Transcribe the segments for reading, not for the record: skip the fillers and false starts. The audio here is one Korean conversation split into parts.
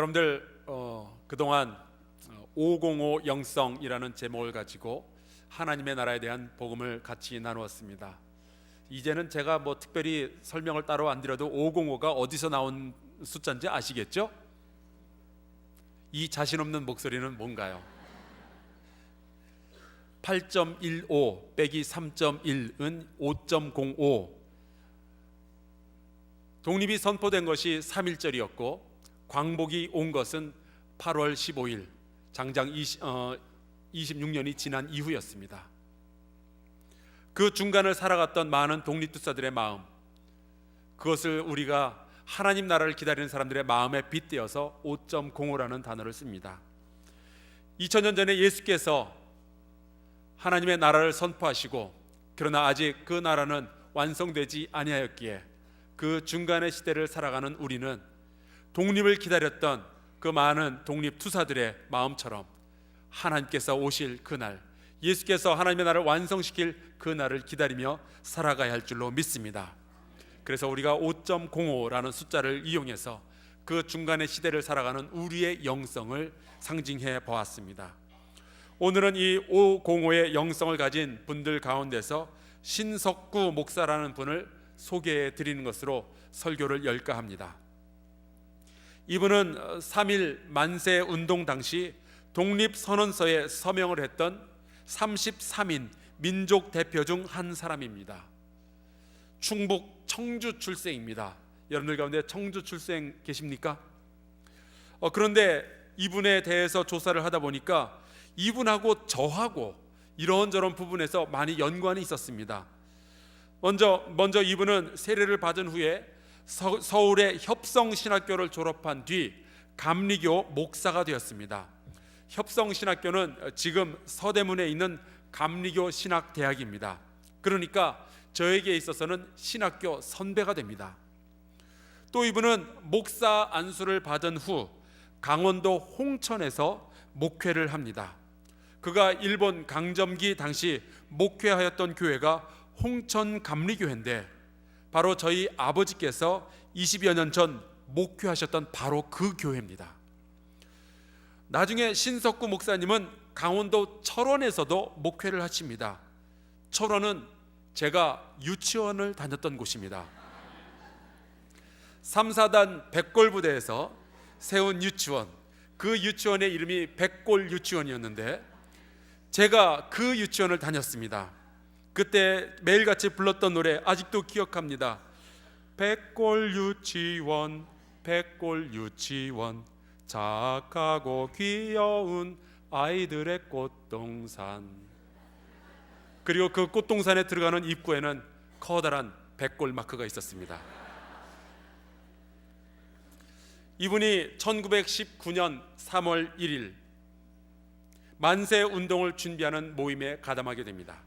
여러분들 그동안 505 영성이라는 제목을 가지고 하나님의 나라에 대한 복음을 같이 나누었습니다. 이제는 제가 특별히 설명을 따로 안 드려도 505가 어디서 나온 숫자인지 아시겠죠? 이 자신 없는 목소리는 뭔가요? 8.15 빼기 3.1은 5.05. 독립이 선포된 것이 3.1절이었고 광복이 온 것은 8월 15일 장장 26년이 지난 이후였습니다. 그 중간을 살아갔던 많은 독립투사들의 마음, 그것을 우리가 하나님 나라를 기다리는 사람들의 마음에 빗대어서 5.05라는 단어를 씁니다. 2000년 전에 예수께서 하나님의 나라를 선포하시고 그러나 아직 그 나라는 완성되지 아니하였기에 그 중간의 시대를 살아가는 우리는 독립을 기다렸던 그 많은 독립투사들의 마음처럼 하나님께서 오실 그날, 예수께서 하나님의 나라를 완성시킬 그 날을 기다리며 살아가야 할 줄로 믿습니다. 그래서 우리가 5.05라는 숫자를 이용해서 그 중간의 시대를 살아가는 우리의 영성을 상징해 보았습니다. 오늘은 이 505의 영성을 가진 분들 가운데서 신석구 목사라는 분을 소개해 드리는 것으로 설교를 열까 합니다. 이분은 3.1 만세 운동 당시 독립선언서에 서명을 했던 33인 민족 대표 중 한 사람입니다. 충북 청주 출생입니다. 여러분들 가운데 청주 출생 계십니까? 그런데 이분에 대해서 조사를 하다 보니까 이분하고 저하고 이런저런 부분에서 많이 연관이 있었습니다. 먼저 이분은 세례를 받은 후에 서울의 협성신학교를 졸업한 뒤 감리교 목사가 되었습니다. 협성신학교는 지금 서대문에 있는 감리교 신학대학입니다. 그러니까 저에게 있어서는 신학교 선배가 됩니다. 또 이분은 목사 안수를 받은 후 강원도 홍천에서 목회를 합니다. 그가 일본 강점기 당시 목회하였던 교회가 홍천 감리교회인데 바로 저희 아버지께서 20여 년 전 목회하셨던 바로 그 교회입니다. 나중에 신석구 목사님은 강원도 철원에서도 목회를 하십니다. 철원은 제가 유치원을 다녔던 곳입니다. 3, 4단 백골부대에서 세운 유치원, 그 유치원의 이름이 백골 유치원이었는데 제가 그 유치원을 다녔습니다. 그때 매일같이 불렀던 노래 아직도 기억합니다. 백골 유치원, 백골 유치원, 착하고 귀여운 아이들의 꽃동산. 그리고 그 꽃동산에 들어가는 입구에는 커다란 백골 마크가 있었습니다. 이분이 1919년 3월 1일 만세 운동을 준비하는 모임에 가담하게 됩니다.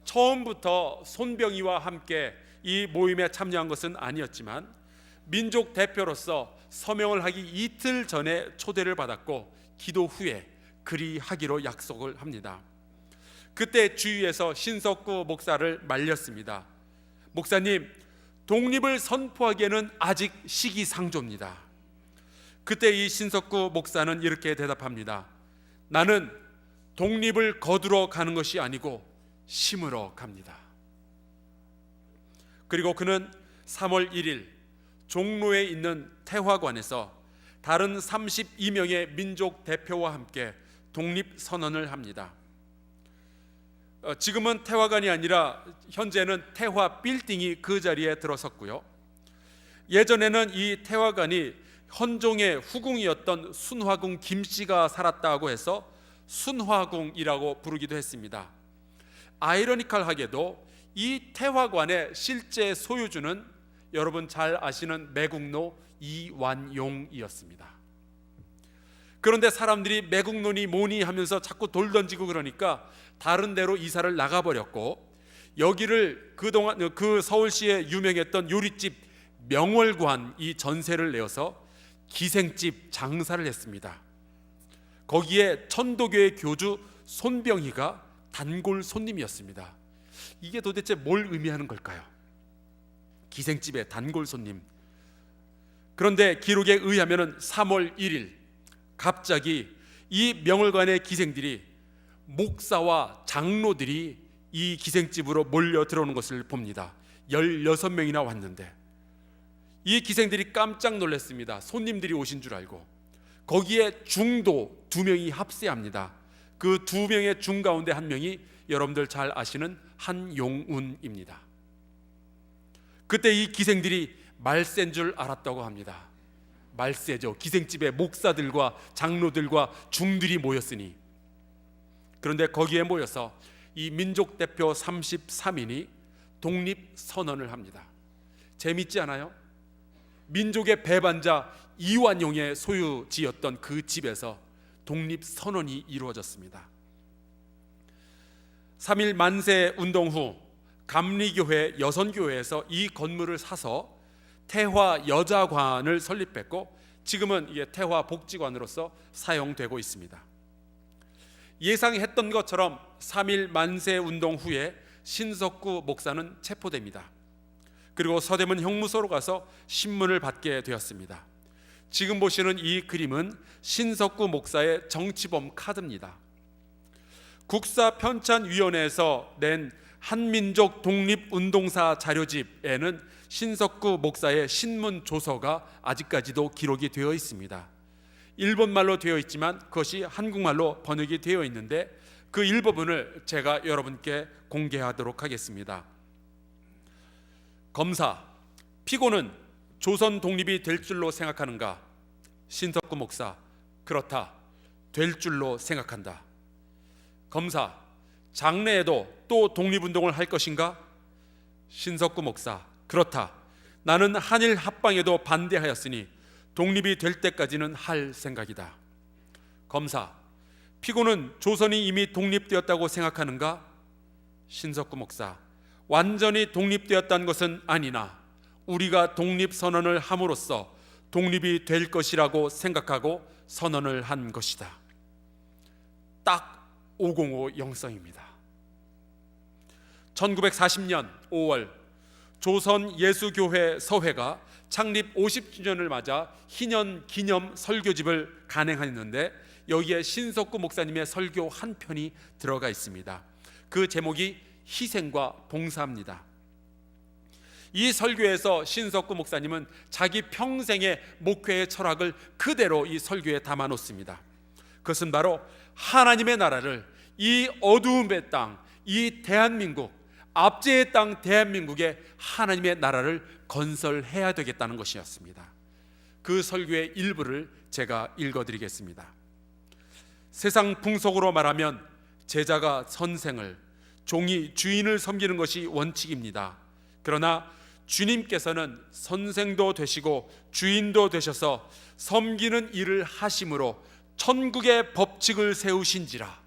처음부터 손병희와 함께 이 모임에 참여한 것은 아니었지만 민족 대표로서 서명을 하기 이틀 전에 초대를 받았고 기도 후에 그리하기로 약속을 합니다. 그때 주위에서 신석구 목사를 말렸습니다. 목사님, 독립을 선포하기에는 아직 시기상조입니다. 그때 이 신석구 목사는 이렇게 대답합니다. 나는 독립을 거두러 가는 것이 아니고 심으러 갑니다. 그리고 그는 3월 1일 종로에 있는 태화관에서 다른 32명의 민족 대표와 함께 독립선언을 합니다. 지금은 태화관이 아니라 현재는 태화 빌딩이 그 자리에 들어섰고요. 예전에는 이 태화관이 헌종의 후궁이었던 순화궁 김씨가 살았다고 해서 순화궁이라고 부르기도 했습니다. 아이러니컬하게도 이 태화관의 실제 소유주는 여러분 잘 아시는 매국노 이완용이었습니다. 그런데 사람들이 매국노니 뭐니 하면서 자꾸 돌 던지고 그러니까 다른 데로 이사를 나가버렸고 여기를 그동안 그 서울시에 유명했던 요리집 명월관이 전세를 내어서 기생집 장사를 했습니다. 거기에 천도교의 교주 손병희가 단골 손님이었습니다. 이게 도대체 뭘 의미하는 걸까요? 기생집의 단골 손님. 그런데 기록에 의하면 3월 1일 갑자기 이 명월관의 기생들이, 목사와 장로들이 이 기생집으로 몰려 들어오는 것을 봅니다. 16명이나 왔는데 이 기생들이 깜짝 놀랐습니다. 손님들이 오신 줄 알고. 거기에 중도 2명이 합세합니다. 그 2명의 중 가운데 한 명이 여러분들 잘 아시는 한용운입니다. 그때 이 기생들이 말세인 줄 알았다고 합니다. 말세죠. 기생집에 목사들과 장로들과 중들이 모였으니. 그런데 거기에 모여서 이 민족 대표 33인이 독립선언을 합니다. 재밌지 않아요? 민족의 배반자 이완용의 소유지였던 그 집에서 독립선언이 이루어졌습니다. 3.1 만세 운동 후 감리교회 여선교회에서 이 건물을 사서 태화 여자관을 설립했고, 지금은 이게 태화 복지관으로서 사용되고 있습니다. 예상했던 것처럼 3.1 만세 운동 후에 신석구 목사는 체포됩니다. 그리고 서대문 형무소로 가서 신문을 받게 되었습니다. 지금 보시는 이 그림은 신석구 목사의 정치범 카드입니다. 국사편찬위원회에서 낸 한민족 독립운동사 자료집에는 신석구 목사의 신문 조서가 아직까지도 기록이 되어 있습니다. 일본말로 되어 있지만 그것이 한국말로 번역이 되어 있는데 그 일부분을 제가 여러분께 공개하도록 하겠습니다. 검사, 피고는 조선 독립이 될 줄로 생각하는가? 신석구 목사, 그렇다. 될 줄로 생각한다. 검사, 장래에도 또 독립운동을 할 것인가? 신석구 목사, 그렇다. 나는 한일 합방에도 반대하였으니 독립이 될 때까지는 할 생각이다. 검사, 피고는 조선이 이미 독립되었다고 생각하는가? 신석구 목사, 완전히 독립되었다는 것은 아니나 우리가 독립선언을 함으로써 독립이 될 것이라고 생각하고 선언을 한 것이다. 딱 505 영성입니다. 1940년 5월 조선예수교회 서회가 창립 50주년을 맞아 희년 기념 설교집을 간행했는데 여기에 신석구 목사님의 설교 한 편이 들어가 있습니다. 그 제목이 희생과 봉사입니다. 이 설교에서 신석구 목사님은 자기 평생의 목회의 철학을 그대로 이 설교에 담아 놓습니다. 그것은 바로 하나님의 나라를 이 어두움의 땅, 이 대한민국, 압제의 땅 대한민국에 하나님의 나라를 건설해야 되겠다는 것이었습니다. 그 설교의 일부를 제가 읽어드리겠습니다. 세상 풍속으로 말하면 제자가 선생을, 종이 주인을 섬기는 것이 원칙입니다. 그러나 주님께서는 선생도 되시고 주인도 되셔서 섬기는 일을 하심으로 천국의 법칙을 세우신지라.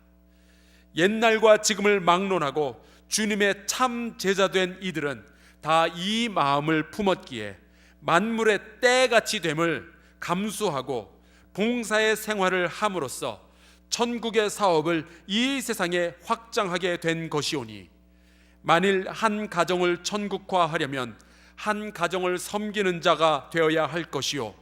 옛날과 지금을 막론하고 주님의 참 제자된 이들은 다 이 마음을 품었기에 만물의 때같이 됨을 감수하고 봉사의 생활을 함으로써 천국의 사업을 이 세상에 확장하게 된 것이오니, 만일 한 가정을 천국화하려면 한 가정을 섬기는 자가 되어야 할 것이요,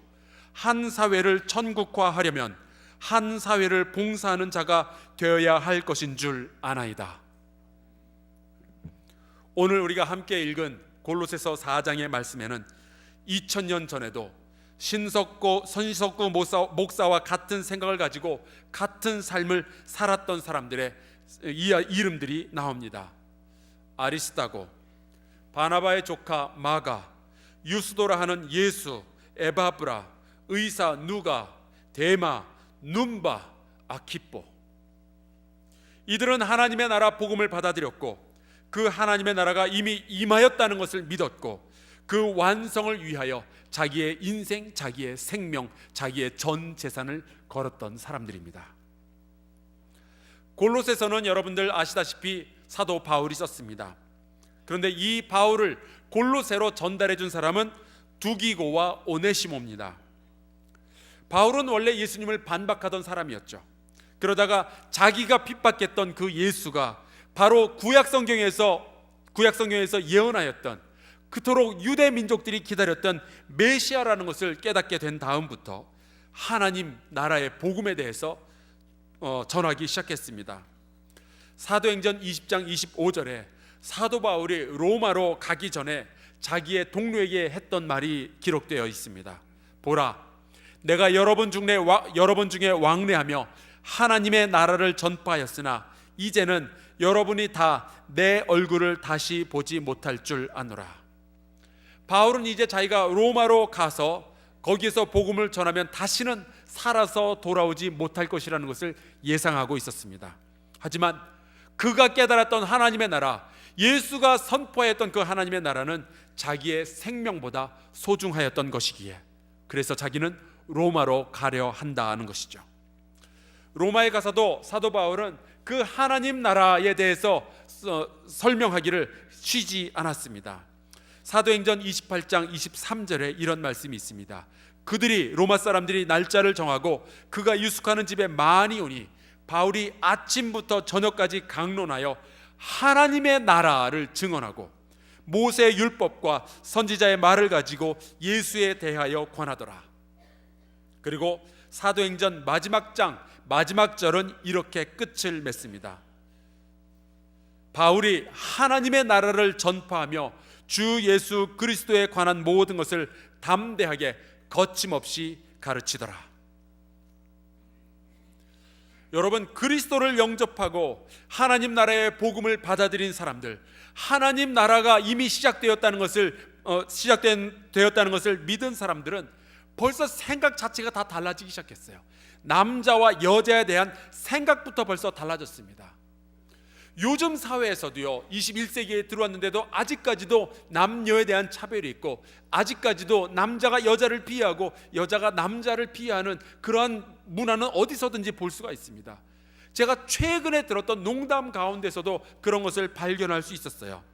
한 사회를 천국화하려면 한 사회를 봉사하는 자가 되어야 할 것인 줄 아나이다. 오늘 우리가 함께 읽은 골로새서 4장의 말씀에는 2000년 전에도 신석구 목사와 같은 생각을 가지고 같은 삶을 살았던 사람들의 이름들이 나옵니다. 아리스다고, 바나바의 조카 마가, 유스도라 하는 예수, 에바브라, 의사 누가, 데마, num바, 아키포. 이들은 하나님의 나라 복음을 받아들였고 그 하나님의 나라가 이미 임하였다는 것을 믿었고 그 완성을 위하여 자기의 인생, 자기의 생명, 자기의 전 재산을 걸었던 사람들입니다. 골로새서는 여러분들 아시다시피 사도 바울이 썼습니다. 그런데 이 바울을 골로새로 전달해 준 사람은 두기고와 오네시모입니다. 바울은 원래 예수님을 반박하던 사람이었죠. 그러다가 자기가 핍박했던 그 예수가 바로 구약성경에서 예언하였던 그토록 유대 민족들이 기다렸던 메시아라는 것을 깨닫게 된 다음부터 하나님 나라의 복음에 대해서 전하기 시작했습니다. 사도행전 20장 25절에 사도 바울이 로마로 가기 전에 자기의 동료에게 했던 말이 기록되어 있습니다. 보라, 내가 여러분 중에 왕래하며 하나님의 나라를 전파하였으나 이제는 여러분이 다 내 얼굴을 다시 보지 못할 줄 아노라. 바울은 이제 자기가 로마로 가서 거기에서 복음을 전하면 다시는 살아서 돌아오지 못할 것이라는 것을 예상하고 있었습니다. 하지만 그가 깨달았던 하나님의 나라, 예수가 선포했던 그 하나님의 나라는 자기의 생명보다 소중하였던 것이기에 그래서 자기는 로마로 가려 한다는 것이죠. 로마에 가서도 사도 바울은 그 하나님 나라에 대해서 설명하기를 쉬지 않았습니다. 사도행전 28장 23절에 이런 말씀이 있습니다. 로마 사람들이 날짜를 정하고 그가 유숙하는 집에 많이 오니 바울이 아침부터 저녁까지 강론하여 하나님의 나라를 증언하고 모세의 율법과 선지자의 말을 가지고 예수에 대하여 권하더라. 그리고 사도행전 마지막 장 마지막 절은 이렇게 끝을 맺습니다. 바울이 하나님의 나라를 전파하며 주 예수 그리스도에 관한 모든 것을 담대하게 거침없이 가르치더라. 여러분, 그리스도를 영접하고 하나님 나라의 복음을 받아들인 사람들, 하나님 나라가 이미 시작되었다는 것을 믿은 사람들은 벌써 생각 자체가 다 달라지기 시작했어요. 남자와 여자에 대한 생각부터 벌써 달라졌습니다. 요즘 사회에서도요, 21세기에 들어왔는데도 아직까지도 남녀에 대한 차별이 있고, 아직까지도 남자가 여자를 비하하고 여자가 남자를 비하하는 그러한 문화는 어디서든지 볼 수가 있습니다. 제가 최근에 들었던 농담 가운데서도 그런 것을 발견할 수 있었어요.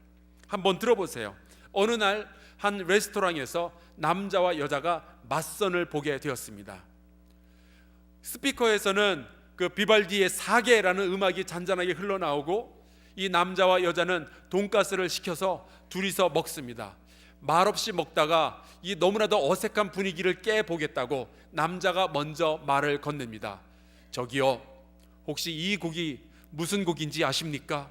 한번 들어보세요. 어느 날 한 레스토랑에서 남자와 여자가 맞선을 보게 되었습니다. 스피커에서는 그 비발디의 사계라는 음악이 잔잔하게 흘러나오고 이 남자와 여자는 돈가스를 시켜서 둘이서 먹습니다. 말없이 먹다가 이 너무나도 어색한 분위기를 깨보겠다고 남자가 먼저 말을 건넵니다. 저기요, 혹시 이 곡이 무슨 곡인지 아십니까?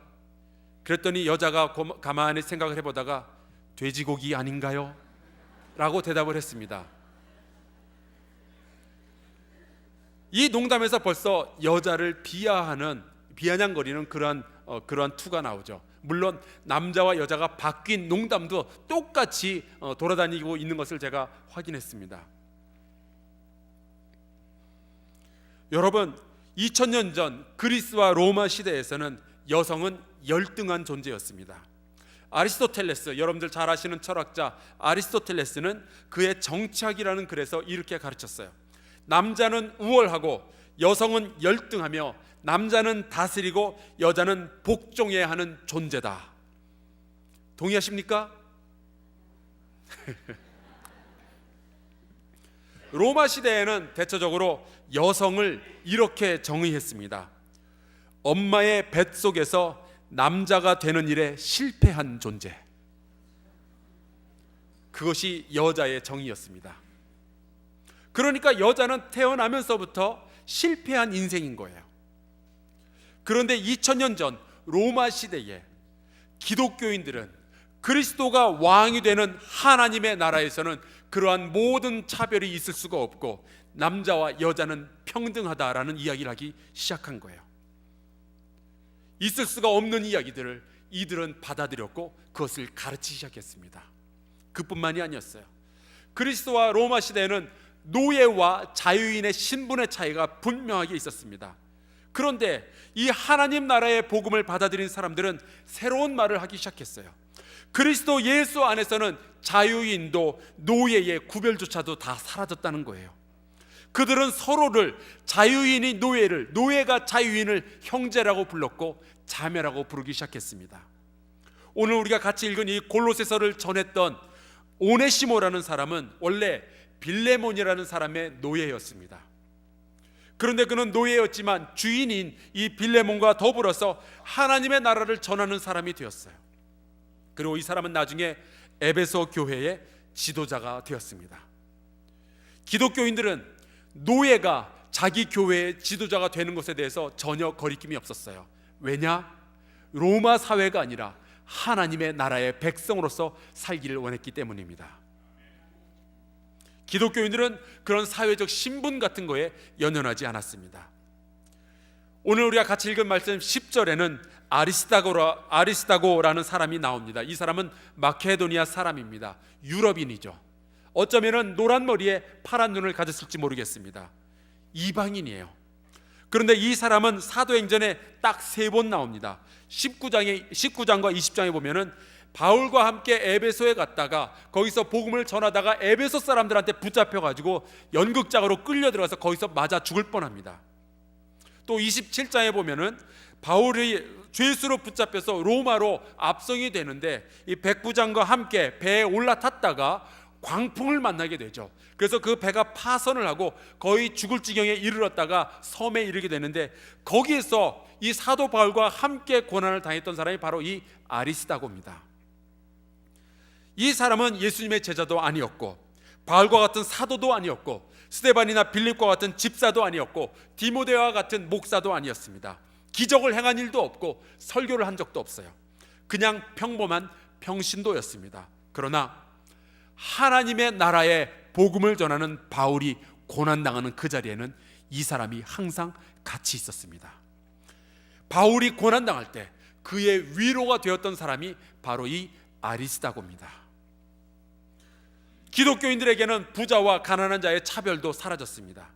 그랬더니 여자가 가만히 생각을 해보다가 돼지고기 아닌가요? 라고 대답을 했습니다. 이 농담에서 벌써 여자를 비아냥거리는 그러한 투가 나오죠. 물론 남자와 여자가 바뀐 농담도 똑같이 돌아다니고 있는 것을 제가 확인했습니다. 여러분, 2000년 전 그리스와 로마 시대에서는 여성은 열등한 존재였습니다. 아리스토텔레스, 여러분들 잘 아시는 철학자 아리스토텔레스는 그의 정치학이라는 글에서 이렇게 가르쳤어요. 남자는 우월하고 여성은 열등하며 남자는 다스리고 여자는 복종해야 하는 존재다. 동의하십니까? 로마 시대에는 대체적으로 여성을 이렇게 정의했습니다. 엄마의 뱃속에서 남자가 되는 일에 실패한 존재. 그것이 여자의 정의였습니다. 그러니까 여자는 태어나면서부터 실패한 인생인 거예요. 그런데 2000년 전 로마 시대에 기독교인들은 그리스도가 왕이 되는 하나님의 나라에서는 그러한 모든 차별이 있을 수가 없고 남자와 여자는 평등하다라는 이야기를 하기 시작한 거예요. 있을 수가 없는 이야기들을 이들은 받아들였고 그것을 가르치기 시작했습니다. 그뿐만이 아니었어요. 그리스도와 로마 시대에는 노예와 자유인의 신분의 차이가 분명하게 있었습니다. 그런데 이 하나님 나라의 복음을 받아들인 사람들은 새로운 말을 하기 시작했어요. 그리스도 예수 안에서는 자유인도 노예의 구별조차도 다 사라졌다는 거예요. 그들은 서로를, 자유인이 노예를, 노예가 자유인을 형제라고 불렀고 자매라고 부르기 시작했습니다. 오늘 우리가 같이 읽은 이 골로새서를 전했던 오네시모라는 사람은 원래 빌레몬이라는 사람의 노예였습니다. 그런데 그는 노예였지만 주인인 이 빌레몬과 더불어서 하나님의 나라를 전하는 사람이 되었어요. 그리고 이 사람은 나중에 에베소 교회의 지도자가 되었습니다. 기독교인들은 노예가 자기 교회의 지도자가 되는 것에 대해서 전혀 거리낌이 없었어요. 왜냐? 로마 사회가 아니라 하나님의 나라의 백성으로서 살기를 원했기 때문입니다. 기독교인들은 그런 사회적 신분 같은 거에 연연하지 않았습니다. 오늘 우리가 같이 읽은 말씀 10절에는 아리스다고라는 사람이 나옵니다. 이 사람은 마케도니아 사람입니다. 유럽인이죠. 어쩌면 노란 머리에 파란 눈을 가졌을지 모르겠습니다. 이방인이에요. 그런데 이 사람은 사도행전에 딱 3번 나옵니다. 19장과 20장에 보면은 바울과 함께 에베소에 갔다가 거기서 복음을 전하다가 에베소 사람들한테 붙잡혀가지고 연극장으로 끌려 들어가서 거기서 맞아 죽을 뻔합니다. 또 27장에 보면은 바울이 죄수로 붙잡혀서 로마로 압송이 되는데 이 백부장과 함께 배에 올라탔다가 광풍을 만나게 되죠. 그래서 그 배가 파선을 하고 거의 죽을 지경에 이르렀다가 섬에 이르게 되는데 거기에서 이 사도 바울과 함께 고난을 당했던 사람이 바로 이 아리스다고입니다. 이 사람은 예수님의 제자도 아니었고 바울과 같은 사도도 아니었고 스데반이나 빌립과 같은 집사도 아니었고 디모데와 같은 목사도 아니었습니다. 기적을 행한 일도 없고 설교를 한 적도 없어요. 그냥 평범한 평신도였습니다. 그러나 하나님의 나라의 복음을 전하는 바울이 고난당하는 그 자리에는 이 사람이 항상 같이 있었습니다. 바울이 고난당할 때 그의 위로가 되었던 사람이 바로 이 아리스다고입니다. 기독교인들에게는 부자와 가난한 자의 차별도 사라졌습니다.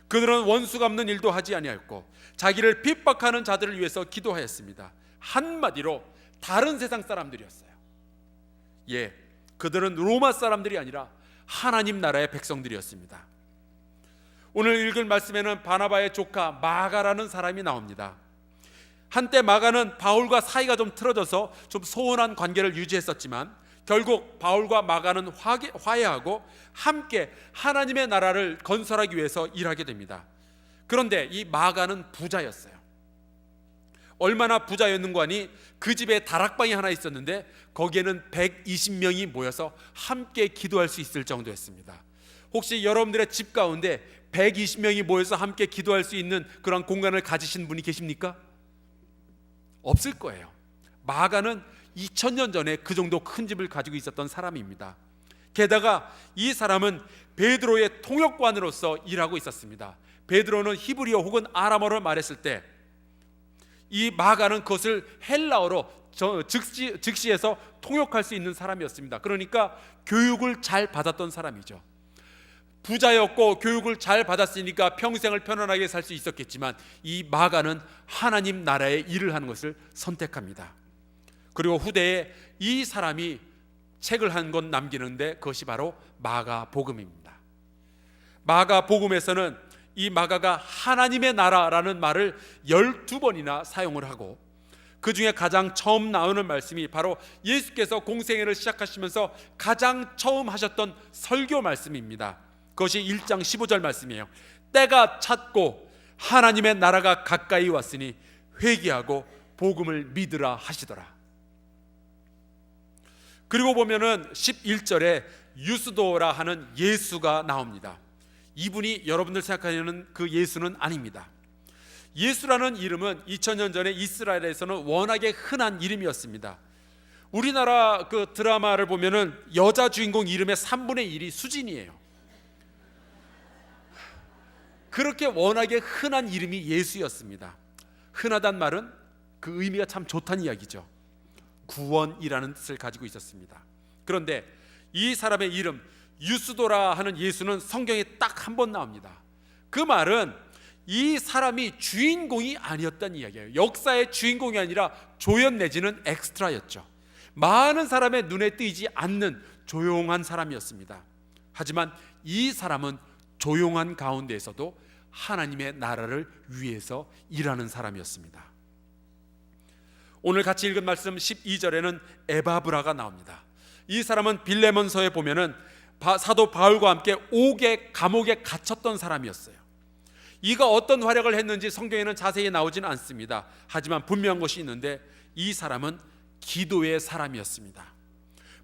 그들은 원수 갚는 일도 하지 아니하였고 자기를 핍박하는 자들을 위해서 기도하였습니다. 한마디로 다른 세상 사람들이었어요. 그들은 로마 사람들이 아니라 하나님 나라의 백성들이었습니다. 오늘 읽을 말씀에는 바나바의 조카 마가라는 사람이 나옵니다. 한때 마가는 바울과 사이가 좀 틀어져서 좀 소원한 관계를 유지했었지만 결국 바울과 마가는 화해하고 함께 하나님의 나라를 건설하기 위해서 일하게 됩니다. 그런데 이 마가는 부자였어요. 얼마나 부자였는가 하니 그 집에 다락방이 하나 있었는데 거기에는 120명이 모여서 함께 기도할 수 있을 정도였습니다. 혹시 여러분들의 집 가운데 120명이 모여서 함께 기도할 수 있는 그런 공간을 가지신 분이 계십니까? 없을 거예요. 마가는 2000년 전에 그 정도 큰 집을 가지고 있었던 사람입니다. 게다가 이 사람은 베드로의 통역관으로서 일하고 있었습니다. 베드로는 히브리어 혹은 아람어를 말했을 때 이 마가는 그것을 헬라어로 즉시해서 통역할 수 있는 사람이었습니다. 그러니까 교육을 잘 받았던 사람이죠. 부자였고 교육을 잘 받았으니까 평생을 편안하게 살 수 있었겠지만 이 마가는 하나님 나라의 일을 하는 것을 선택합니다. 그리고 후대에 이 사람이 책을 한 권 남기는데 그것이 바로 마가복음입니다. 마가복음에서는 이 마가가 하나님의 나라라는 말을 12번이나 사용을 하고 그 중에 가장 처음 나오는 말씀이 바로 예수께서 공생애를 시작하시면서 가장 처음 하셨던 설교 말씀입니다. 그것이 1장 15절 말씀이에요. 때가 찼고 하나님의 나라가 가까이 왔으니 회개하고 복음을 믿으라 하시더라. 그리고 보면은 11절에 유스도라 하는 예수가 나옵니다. 이분이 여러분들 생각하는 그 예수는 아닙니다. 예수라는 이름은 2000년 전에 이스라엘에서는 워낙에 흔한 이름이었습니다. 우리나라 그 드라마를 보면은 여자 주인공 이름의 3분의 1이 수진이에요. 그렇게 워낙에 흔한 이름이 예수였습니다. 흔하단 말은 그 의미가 참 좋다는 이야기죠. 구원이라는 뜻을 가지고 있었습니다. 그런데 이 사람의 이름 유스도라 하는 예수는 성경에 딱 한 번 나옵니다. 그 말은 이 사람이 주인공이 아니었다는 이야기예요. 역사의 주인공이 아니라 조연 내지는 엑스트라였죠. 많은 사람의 눈에 띄지 않는 조용한 사람이었습니다. 하지만 이 사람은 조용한 가운데에서도 하나님의 나라를 위해서 일하는 사람이었습니다. 오늘 같이 읽은 말씀 12절에는 에바브라가 나옵니다. 이 사람은 빌레몬서에 보면은 사도 바울과 함께 옥의 감옥에 갇혔던 사람이었어요. 이가 어떤 활약을 했는지 성경에는 자세히 나오지는 않습니다. 하지만 분명한 것이 있는데 이 사람은 기도의 사람이었습니다.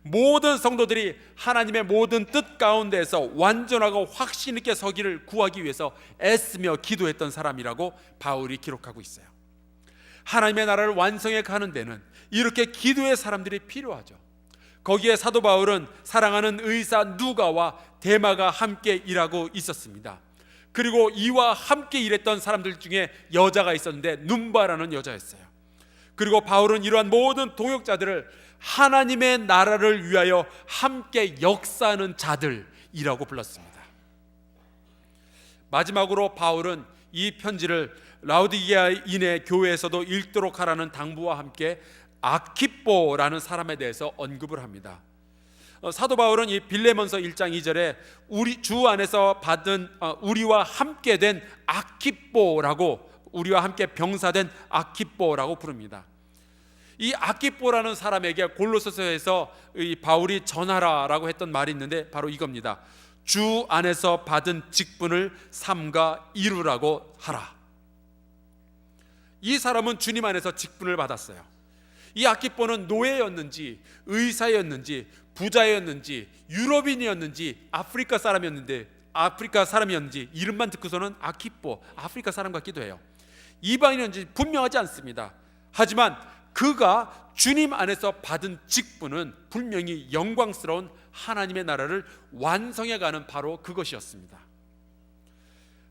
모든 성도들이 하나님의 모든 뜻 가운데에서 완전하고 확신 있게 서기를 구하기 위해서 애쓰며 기도했던 사람이라고 바울이 기록하고 있어요. 하나님의 나라를 완성해 가는 데는 이렇게 기도의 사람들이 필요하죠. 거기에 사도 바울은 사랑하는 의사 누가와 데마가 함께 일하고 있었습니다. 그리고 이와 함께 일했던 사람들 중에 여자가 있었는데 눈바라는 여자였어요. 그리고 바울은 이러한 모든 동역자들을 하나님의 나라를 위하여 함께 역사하는 자들이라고 불렀습니다. 마지막으로 바울은 이 편지를 라우디게아인의 교회에서도 읽도록 하라는 당부와 함께 아키뽀라는 사람에 대해서 언급을 합니다. 사도 바울은 이 빌레몬서 1장 2절에 우리 주 안에서 받은 우리와 함께 된 아키뽀라고, 우리와 함께 병사된 아키뽀라고 부릅니다. 이 아키뽀라는 사람에게 골로새서에서 이 바울이 전하라라고 했던 말이 있는데 바로 이겁니다. 주 안에서 받은 직분을 삼가 이루라고 하라. 이 사람은 주님 안에서 직분을 받았어요. 이 아키뽀는 노예였는지 의사였는지 부자였는지 유럽인이었는지 아프리카 사람이었는지 이름만 듣고서는 아키뽀, 아프리카 사람 같기도 해요. 이방인이었는지 분명하지 않습니다. 하지만 그가 주님 안에서 받은 직분은 분명히 영광스러운 하나님의 나라를 완성해가는 바로 그것이었습니다.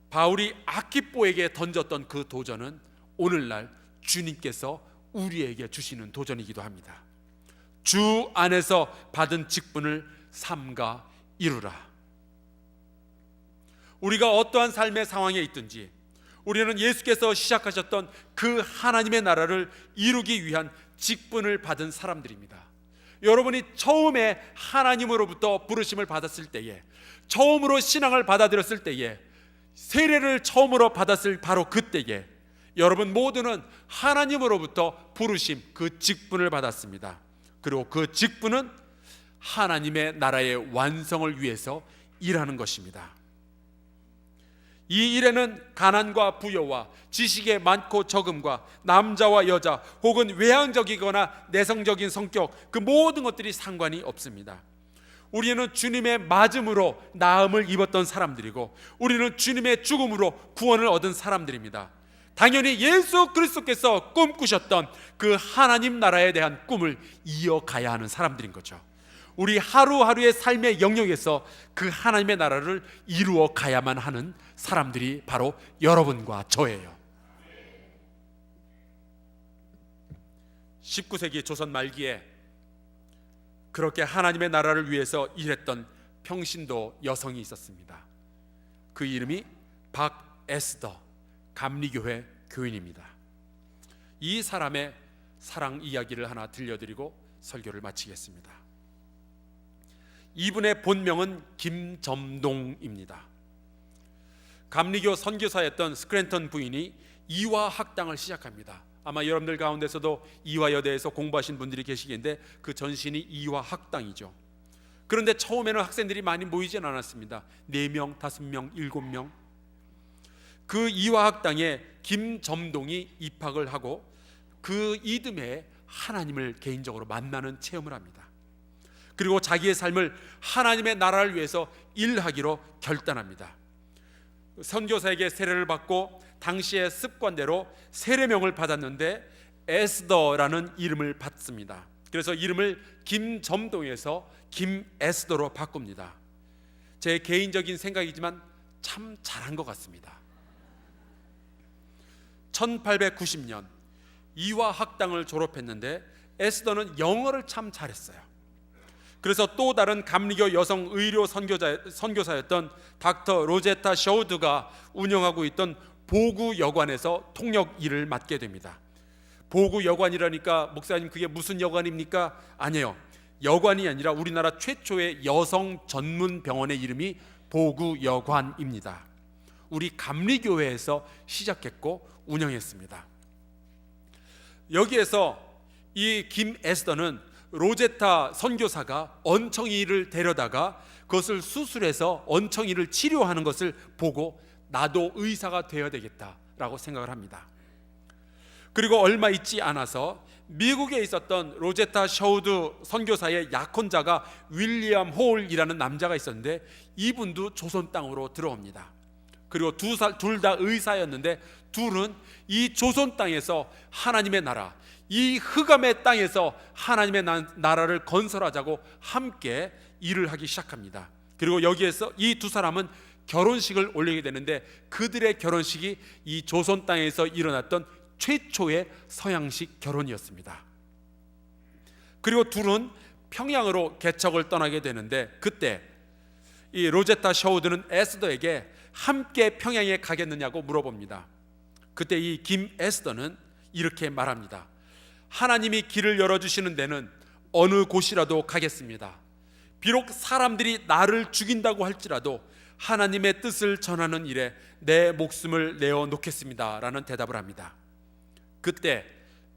바울이 아키뽀에게 던졌던 그 도전은 오늘날 주님께서 우리에게 주시는 도전이기도 합니다. 주 안에서 받은 직분을 삼가 이루라. 우리가 어떠한 삶의 상황에 있든지 우리는 예수께서 시작하셨던 그 하나님의 나라를 이루기 위한 직분을 받은 사람들입니다. 여러분이 처음에 하나님으로부터 부르심을 받았을 때에, 처음으로 신앙을 받아들였을 때에, 세례를 처음으로 받았을 바로 그때에 여러분 모두는 하나님으로부터 부르심, 그 직분을 받았습니다. 그리고 그 직분은 하나님의 나라의 완성을 위해서 일하는 것입니다. 이 일에는 가난과 부여와 지식의 많고 적음과 남자와 여자 혹은 외향적이거나 내성적인 성격, 그 모든 것들이 상관이 없습니다. 우리는 주님의 맞음으로 나음을 입었던 사람들이고 우리는 주님의 죽음으로 구원을 얻은 사람들입니다. 당연히 예수 그리스도께서 꿈꾸셨던 그 하나님 나라에 대한 꿈을 이어가야 하는 사람들인 거죠. 우리 하루하루의 삶의 영역에서 그 하나님의 나라를 이루어 가야만 하는 사람들이 바로 여러분과 저예요. 19세기 조선 말기에 그렇게 하나님의 나라를 위해서 일했던 평신도 여성이 있었습니다. 그 이름이 박에스더 감리교회 교인입니다. 이 사람의 사랑 이야기를 하나 들려드리고 설교를 마치겠습니다. 이분의 본명은 김점동입니다. 감리교 선교사였던 스크랜턴 부인이 이화 학당을 시작합니다. 아마 여러분들 가운데서도 이화여대에서 공부하신 분들이 계시겠는데 그 전신이 이화 학당이죠. 그런데 처음에는 학생들이 많이 모이진 않았습니다. 4명, 5명, 7명. 그 이화 학당에 김점동이 입학을 하고 그 이듬해 하나님을 개인적으로 만나는 체험을 합니다. 그리고 자기의 삶을 하나님의 나라를 위해서 일하기로 결단합니다. 선교사에게 세례를 받고 당시의 습관대로 세례명을 받았는데 에스더라는 이름을 받습니다. 그래서 이름을 김점동에서 김에스더로 바꿉니다. 제 개인적인 생각이지만 참 잘한 것 같습니다. 1890년 이화 학당을 졸업했는데 에스더는 영어를 참 잘했어요. 그래서 또 다른 감리교 여성 의료 선교사였던 닥터 로제타 셔우드가 운영하고 있던 보구 여관에서 통역 일을 맡게 됩니다. 보구 여관이라니까 목사님 그게 무슨 여관입니까? 아니에요. 여관이 아니라 우리나라 최초의 여성 전문 병원의 이름이 보구 여관입니다. 우리 감리교회에서 시작했고 운영했습니다. 여기에서 이 김에스더는 로제타 선교사가 얹청이를 데려다가 그것을 수술해서 얹청이를 치료하는 것을 보고 나도 의사가 되어야 되겠다라고 생각을 합니다. 그리고 얼마 있지 않아서 미국에 있었던 로제타 셔우드 선교사의 약혼자가 윌리엄 홀이라는 남자가 있었는데 이분도 조선 땅으로 들어옵니다. 그리고 둘 다 의사였는데 둘은 이 조선 땅에서 하나님의 나라, 이 흑암의 땅에서 하나님의 나라를 건설하자고 함께 일을 하기 시작합니다. 그리고 여기에서 이 두 사람은 결혼식을 올리게 되는데 그들의 결혼식이 이 조선 땅에서 일어났던 최초의 서양식 결혼이었습니다. 그리고 둘은 평양으로 개척을 떠나게 되는데 그때 이 로제타 셔우드는 에스더에게 함께 평양에 가겠느냐고 물어봅니다. 그때 이 김 에스더는 이렇게 말합니다. 하나님이 길을 열어주시는 데는 어느 곳이라도 가겠습니다. 비록 사람들이 나를 죽인다고 할지라도 하나님의 뜻을 전하는 일에 내 목숨을 내어 놓겠습니다 라는 대답을 합니다. 그때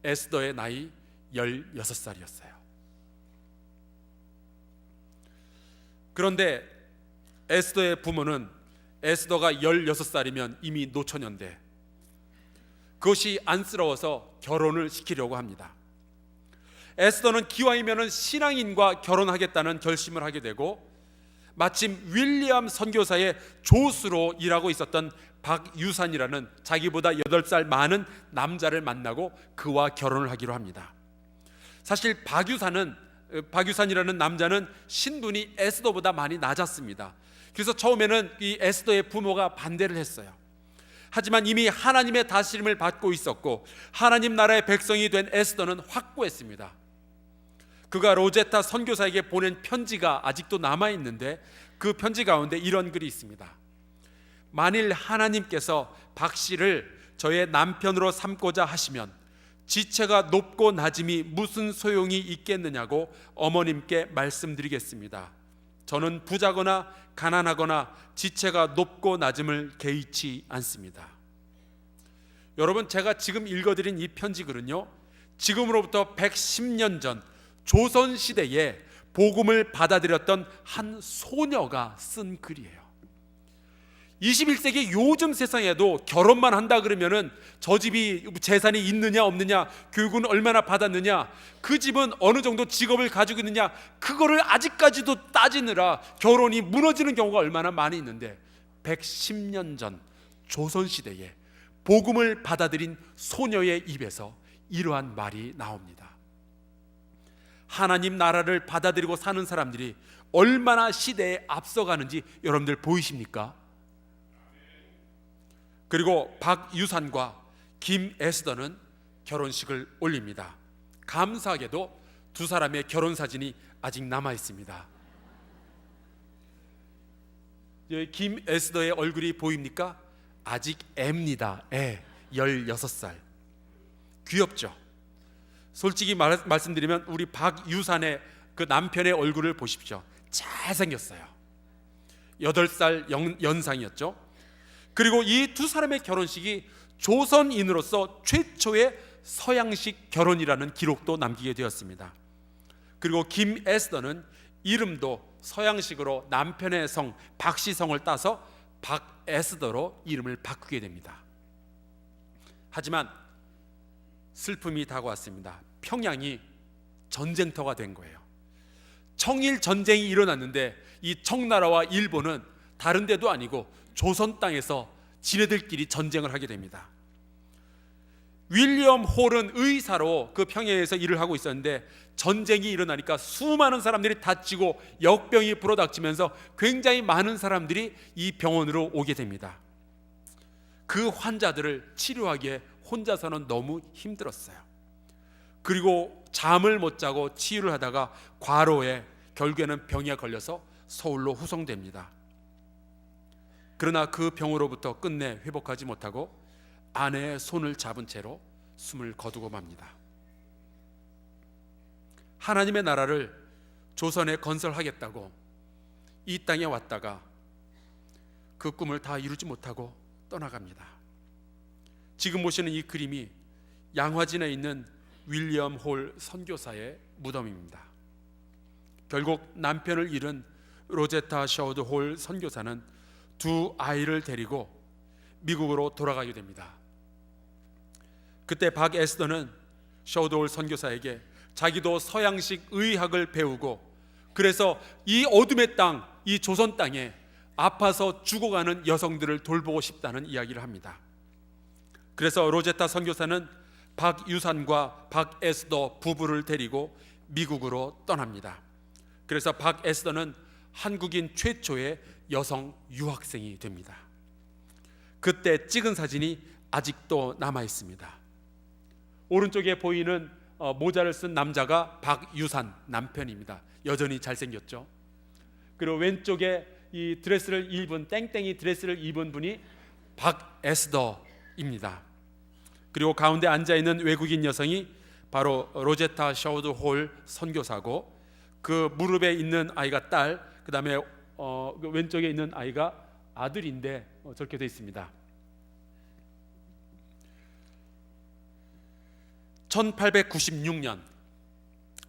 에스더의 나이 16살이었어요. 그런데 에스더의 부모는 에스더가 16살이면 이미 노처녀인데 그것이 안쓰러워서 결혼을 시키려고 합니다. 에스더는 기왕이면 신앙인과 결혼하겠다는 결심을 하게 되고 마침 윌리엄 선교사의 조수로 일하고 있었던 박유산이라는 자기보다 8살 많은 남자를 만나고 그와 결혼을 하기로 합니다. 사실 박유산이라는 남자는 신분이 에스더보다 많이 낮았습니다. 그래서 처음에는 이 에스더의 부모가 반대를 했어요. 하지만 이미 하나님의 다스림을 받고 있었고 하나님 나라의 백성이 된 에스더는 확고했습니다. 그가 로제타 선교사에게 보낸 편지가 아직도 남아있는데 그 편지 가운데 이런 글이 있습니다. 만일 하나님께서 박 씨를 저의 남편으로 삼고자 하시면 지체가 높고 낮음이 무슨 소용이 있겠느냐고 어머님께 말씀드리겠습니다. 저는 부자거나 가난하거나 지체가 높고 낮음을 개의치 않습니다. 여러분, 제가 지금 읽어드린 이 편지글은요, 지금으로부터 110년 전 조선시대에 복음을 받아들였던 한 소녀가 쓴 글이에요. 21세기 요즘 세상에도 결혼만 한다 그러면은 저 집이 재산이 있느냐 없느냐, 교육은 얼마나 받았느냐, 그 집은 어느 정도 직업을 가지고 있느냐, 그거를 아직까지도 따지느라 결혼이 무너지는 경우가 얼마나 많이 있는데 110년 전 조선시대에 복음을 받아들인 소녀의 입에서 이러한 말이 나옵니다. 하나님 나라를 받아들이고 사는 사람들이 얼마나 시대에 앞서가는지 여러분들 보이십니까? 그리고 박유산과 김에스더는 결혼식을 올립니다. 감사하게도 두 사람의 결혼 사진이 아직 남아 있습니다. 김에스더의 얼굴이 보입니까? 아직 애입니다. 애, 16살. 귀엽죠? 솔직히 말씀드리면 우리 박유산의 그 남편의 얼굴을 보십시오. 잘생겼어요. 8살 연상이었죠. 그리고 이 두 사람의 결혼식이 조선인으로서 최초의 서양식 결혼이라는 기록도 남기게 되었습니다. 그리고 김에스더는 이름도 서양식으로 남편의 성 박씨성을 따서 박에스더로 이름을 바꾸게 됩니다. 하지만 슬픔이 다가왔습니다. 평양이 전쟁터가 된 거예요. 청일 전쟁이 일어났는데 이 청나라와 일본은 다른 데도 아니고 조선 땅에서 지네들끼리 전쟁을 하게 됩니다. 윌리엄 홀은 의사로 그 평양에서 일을 하고 있었는데 전쟁이 일어나니까 수많은 사람들이 다치고 역병이 불어닥치면서 굉장히 많은 사람들이 이 병원으로 오게 됩니다. 그 환자들을 치료하기에 혼자서는 너무 힘들었어요. 그리고 잠을 못 자고 치유를 하다가 과로에 결국에는 병에 걸려서 서울로 후송됩니다. 그러나 그 병으로부터 끝내 회복하지 못하고 아내의 손을 잡은 채로 숨을 거두고 맙니다. 하나님의 나라를 조선에 건설하겠다고 이 땅에 왔다가 그 꿈을 다 이루지 못하고 떠나갑니다. 지금 보시는 이 그림이 양화진에 있는 윌리엄 홀 선교사의 무덤입니다. 결국 남편을 잃은 로제타 셔우드 홀 선교사는 두 아이를 데리고 미국으로 돌아가게 됩니다. 그때 박에스더는 셔우드홀 선교사에게 자기도 서양식 의학을 배우고 그래서 이 어둠의 땅, 이 조선 땅에 아파서 죽어가는 여성들을 돌보고 싶다는 이야기를 합니다. 그래서 로제타 선교사는 박유산과 박에스더 부부를 데리고 미국으로 떠납니다. 그래서 박에스더는 한국인 최초의 여성 유학생이 됩니다. 그때 찍은 사진이 아직도 남아 있습니다. 오른쪽에 보이는 모자를 쓴 남자가 박유산 남편입니다. 여전히 잘생겼죠. 그리고 왼쪽에 이 드레스를 입은 땡땡이 드레스를 입은 분이 박에스더입니다. 그리고 가운데 앉아있는 외국인 여성이 바로 로제타 셔우드 홀 선교사고, 그 무릎에 있는 아이가 딸, 그 다음에 왼쪽에 있는 아이가 아들인데 저렇게 되어 있습니다. 1896년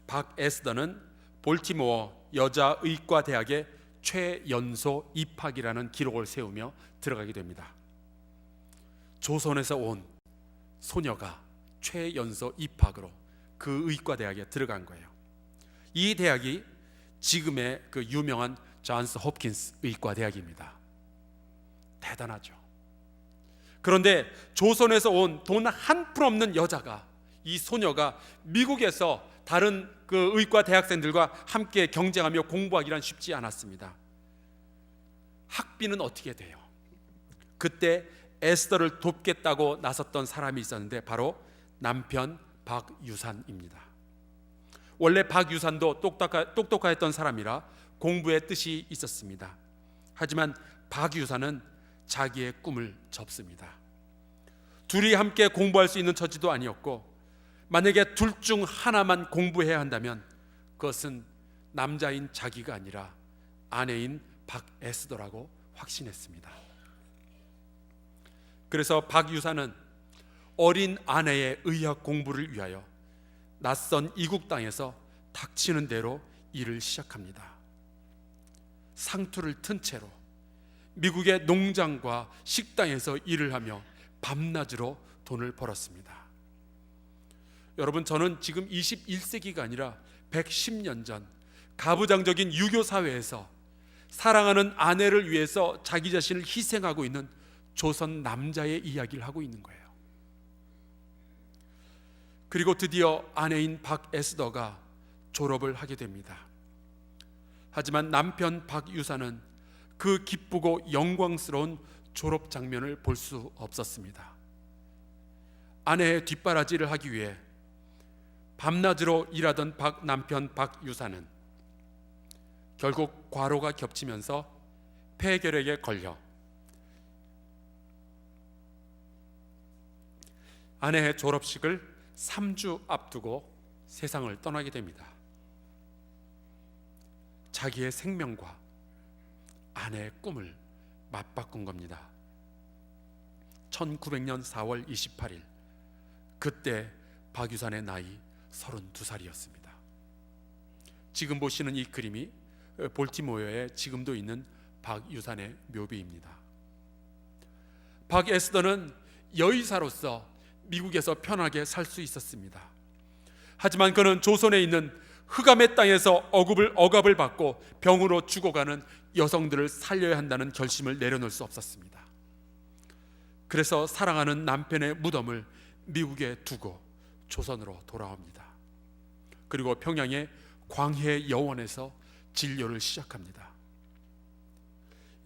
박에스더는 볼티모어 여자의과대학에 최연소 입학이라는 기록을 세우며 들어가게 됩니다. 조선에서 온 소녀가 최연소 입학으로 그 의과대학에 들어간 거예요. 이 대학이 지금의 그 유명한 존스 홉킨스 의과대학입니다. 대단하죠. 그런데 조선에서 온 돈 한 푼 없는 여자가, 이 소녀가 미국에서 다른 그 의과 대학생들과 함께 경쟁하며 공부하기란 쉽지 않았습니다. 학비는 어떻게 돼요? 그때 에스더를 돕겠다고 나섰던 사람이 있었는데 바로 남편 박유산입니다. 원래 박유산도 똑똑했던 사람이라 공부에 뜻이 있었습니다. 하지만 박유산은 자기의 꿈을 접습니다. 둘이 함께 공부할 수 있는 처지도 아니었고, 만약에 둘 중 하나만 공부해야 한다면 그것은 남자인 자기가 아니라 아내인 박에스더라고 확신했습니다. 그래서 박유산은 어린 아내의 의학 공부를 위하여 낯선 이국 땅에서 닥치는 대로 일을 시작합니다. 상투를 튼 채로 미국의 농장과 식당에서 일을 하며 밤낮으로 돈을 벌었습니다. 여러분, 저는 지금 21세기가 아니라 110년 전 가부장적인 유교 사회에서 사랑하는 아내를 위해서 자기 자신을 희생하고 있는 조선 남자의 이야기를 하고 있는 거예요. 그리고 드디어 아내인 박에스더가 졸업을 하게 됩니다. 하지만 남편 박유산은 그 기쁘고 영광스러운 졸업 장면을 볼 수 없었습니다. 아내의 뒷바라지를 하기 위해 밤낮으로 일하던 남편 박유산은 결국 과로가 겹치면서 폐결핵에 걸려 아내의 졸업식을 3주 앞두고 세상을 떠나게 됩니다. 자기의 생명과 아내의 꿈을 맞바꾼 겁니다. 1900년 4월 28일, 그때 박유산의 나이 32살이었습니다. 지금 보시는 이 그림이 볼티모어에 지금도 있는 박유산의 묘비입니다. 박에스더는 여의사로서 미국에서 편하게 살 수 있었습니다. 하지만 그는 조선에 있는 흑암의 땅에서 억압을 받고 병으로 죽어가는 여성들을 살려야 한다는 결심을 내려놓을 수 없었습니다. 그래서 사랑하는 남편의 무덤을 미국에 두고 조선으로 돌아옵니다. 그리고 평양의 광해 여원에서 진료를 시작합니다.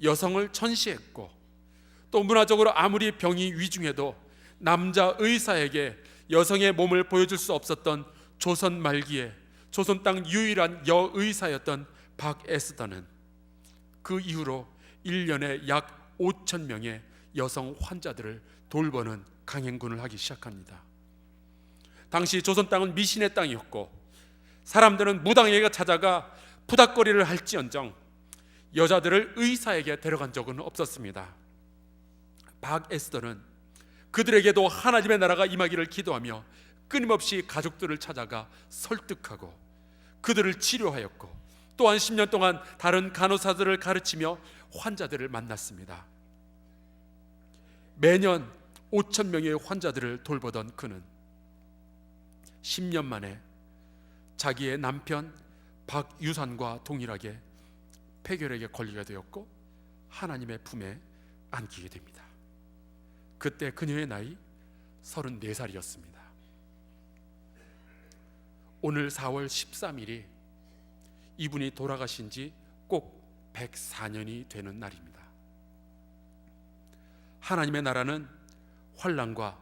여성을 천시했고 또 문화적으로 아무리 병이 위중해도 남자 의사에게 여성의 몸을 보여줄 수 없었던 조선 말기에 조선 땅 유일한 여의사였던 박에스더는 그 이후로 1년에 약 5천 명의 여성 환자들을 돌보는 강행군을 하기 시작합니다. 당시 조선 땅은 미신의 땅이었고 사람들은 무당에게 찾아가 부닥거리를 할지언정 여자들을 의사에게 데려간 적은 없었습니다. 박에스더는 그들에게도 하나님의 나라가 임하기를 기도하며 끊임없이 가족들을 찾아가 설득하고 그들을 치료하였고 또한 10년 동안 다른 간호사들을 가르치며 환자들을 만났습니다. 매년 5천 명의 환자들을 돌보던 그는 10년 만에 자기의 남편 박유산과 동일하게 폐결핵에 걸리게 되었고 하나님의 품에 안기게 됩니다. 그때 그녀의 나이 34살이었습니다. 오늘 4월 13일이 이분이 돌아가신 지 꼭 104년이 되는 날입니다. 하나님의 나라는 환난과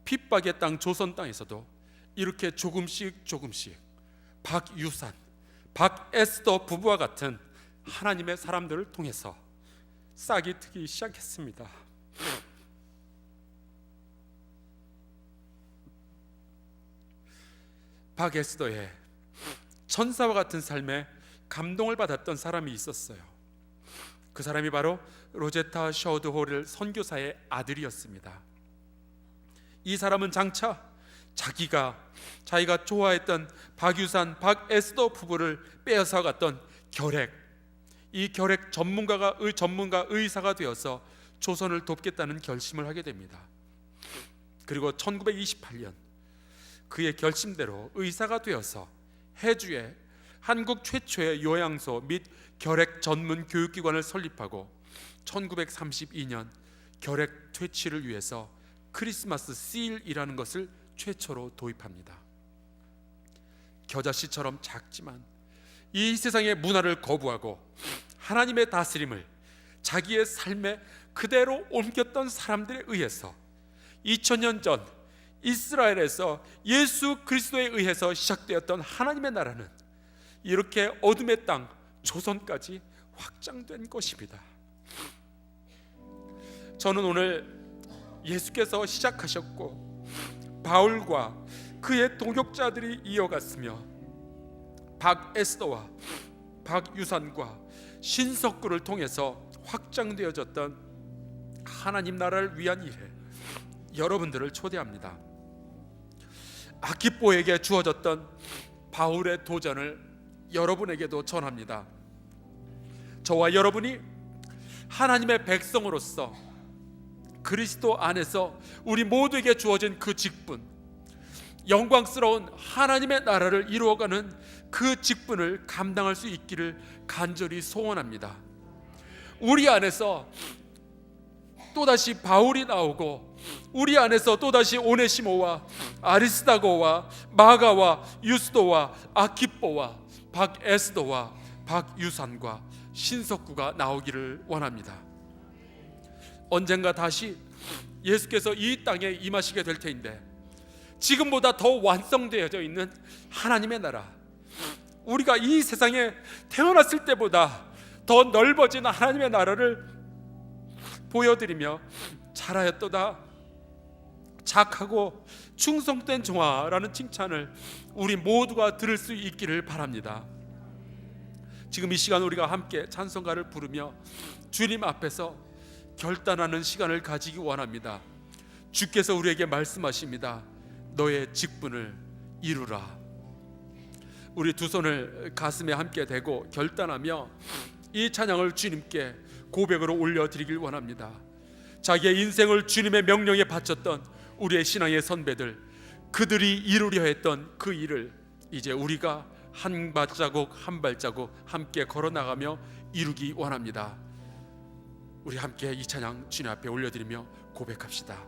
핍박의 땅 조선 땅에서도 이렇게 조금씩 박유산, 박에스더 부부와 같은 하나님의 사람들을 통해서 싹이 트기 시작했습니다. 박에스더의 천사와 같은 삶에 감동을 받았던 사람이 있었어요. 그 사람이 바로 로제타 셔드홀 선교사의 아들이었습니다. 이 사람은 장차 자기가 좋아했던 박유산, 박에스더 부부를 빼앗아 갔던 이 결핵 전문가 의사가 되어서 조선을 돕겠다는 결심을 하게 됩니다. 그리고 1928년 그의 결심대로 의사가 되어서 해주에 한국 최초의 요양소 및 결핵 전문 교육기관을 설립하고 1932년 결핵 퇴치를 위해서 크리스마스 실이라는 것을 최초로 도입합니다. 겨자씨처럼 작지만 이 세상의 문화를 거부하고 하나님의 다스림을 자기의 삶에 그대로 옮겼던 사람들에 의해서 2000년 전 이스라엘에서 예수 그리스도에 의해서 시작되었던 하나님의 나라는 이렇게 어둠의 땅 조선까지 확장된 것입니다. 저는 오늘 예수께서 시작하셨고 바울과 그의 동역자들이 이어갔으며 박에스더와 박유산과 신석구를 통해서 확장되어졌던 하나님 나라를 위한 일에 여러분들을 초대합니다. 아키뽀에게 주어졌던 바울의 도전을 여러분에게도 전합니다. 저와 여러분이 하나님의 백성으로서 그리스도 안에서 우리 모두에게 주어진 그 직분, 영광스러운 하나님의 나라를 이루어가는 그 직분을 감당할 수 있기를 간절히 소원합니다. 우리 안에서 또다시 바울이 나오고 우리 안에서 또다시 오네시모와 아리스다고와 마가와 유스도와 아키뽀와 박에스더와 박유산과 신석구가 나오기를 원합니다. 언젠가 다시 예수께서 이 땅에 임하시게 될 테인데 지금보다 더 완성되어져 있는 하나님의 나라, 우리가 이 세상에 태어났을 때보다 더 넓어진 하나님의 나라를 보여드리며 잘하였도다 착하고 충성된 종아라는 칭찬을 우리 모두가 들을 수 있기를 바랍니다. 지금 이 시간 우리가 함께 찬송가를 부르며 주님 앞에서 결단하는 시간을 가지기 원합니다. 주께서 우리에게 말씀하십니다. 너의 직분을 이루라. 우리 두 손을 가슴에 함께 대고 결단하며 이 찬양을 주님께 고백으로 올려드리길 원합니다. 자기의 인생을 주님의 명령에 바쳤던 우리의 신앙의 선배들, 그들이 이루려 했던 그 일을 이제 우리가 한 발자국 한 발자국 함께 걸어나가며 이루기 원합니다. 우리 함께 이 찬양 주님 앞에 올려드리며 고백합시다.